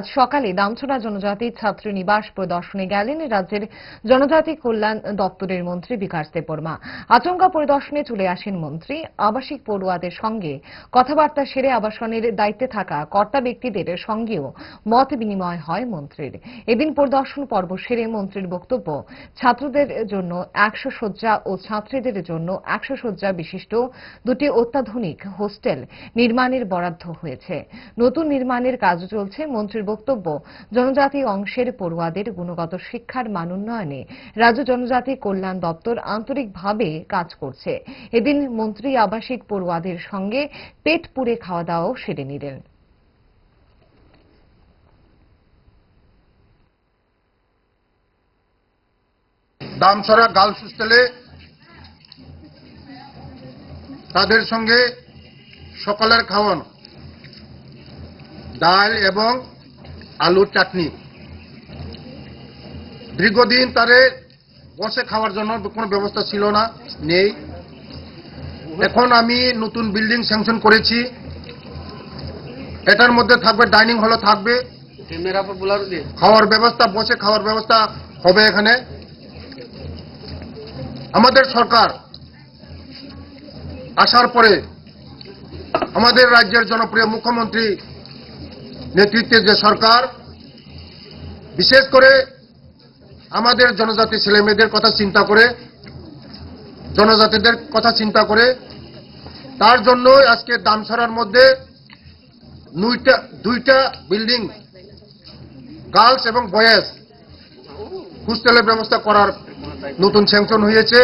আজ সকালে দামছড়া জনজাতি ছাত্র নিবাস পরিদর্শনে গেলেন রাজ্যের জনজাতি কল্যাণ দপ্তরের মন্ত্রী বিকাশ দেববর্মা। আচমকা পরিদর্শনে চলে আসেন মন্ত্রী। আবাসিক পড়ুয়াদের সঙ্গে কথাবার্তা সেরে আবাসনের দায়িত্বে থাকা কর্তা ব্যক্তিদের সঙ্গেও মত বিনিময় হয় মন্ত্রীর। এদিন পরিদর্শন পর্ব সেরে মন্ত্রীর বক্তব্য, ছাত্রদের জন্য 100 শয্যা ও ছাত্রীদের জন্য 100 শয্যা বিশিষ্ট দুটি অত্যাধুনিক হোস্টেল নির্মাণের বরাদ্দ হয়েছে। নতুন নির্মাণের কাজ চলছে। মন্ত্রীর বক্তব্য, জনজাতি অংশের পড়ুয়াদের গুণগত শিক্ষার মান উন্নয়নে রাজ্য জনজাতি কল্যাণ দপ্তর আন্তরিকভাবে কাজ করছে। এদিন মন্ত্রী আবাসিক পড়ুয়াদের সঙ্গে পেট পুড়ে খাওয়া দাওয়াও সেরে নিলেন। দামছড়া গার্লস হোস্টেলে তাদের সঙ্গে সকালের খাওয়ান ডাল এবং আলুর চাটনি। দীর্ঘদিন তাদের বসে খাওয়ার জন্য কোনো ব্যবস্থা ছিল না, নেই। এখন আমি নতুন বিল্ডিং স্যাংশন করেছি। এটার মধ্যে থাকবে ডাইনিং হলও থাকবে, খাওয়ার ব্যবস্থা, বসে খাওয়ার ব্যবস্থা হবে এখানে। আমাদের সরকার আসার পরে আমাদের রাজ্যের জনপ্রিয় মুখ্যমন্ত্রী নেতৃত্বে যে সরকার, বিশেষ করে আমাদের জনজাতি ছেলেমেয়েদের কথা চিন্তা করে, জনজাতিদের কথা চিন্তা করে, তার জন্য আজকে দামছড়ার মধ্যে দুইটা বিল্ডিং গার্লস এবং বয়েজ হোস্টেলের ব্যবস্থা করার নতুন স্যাংশন হয়েছে।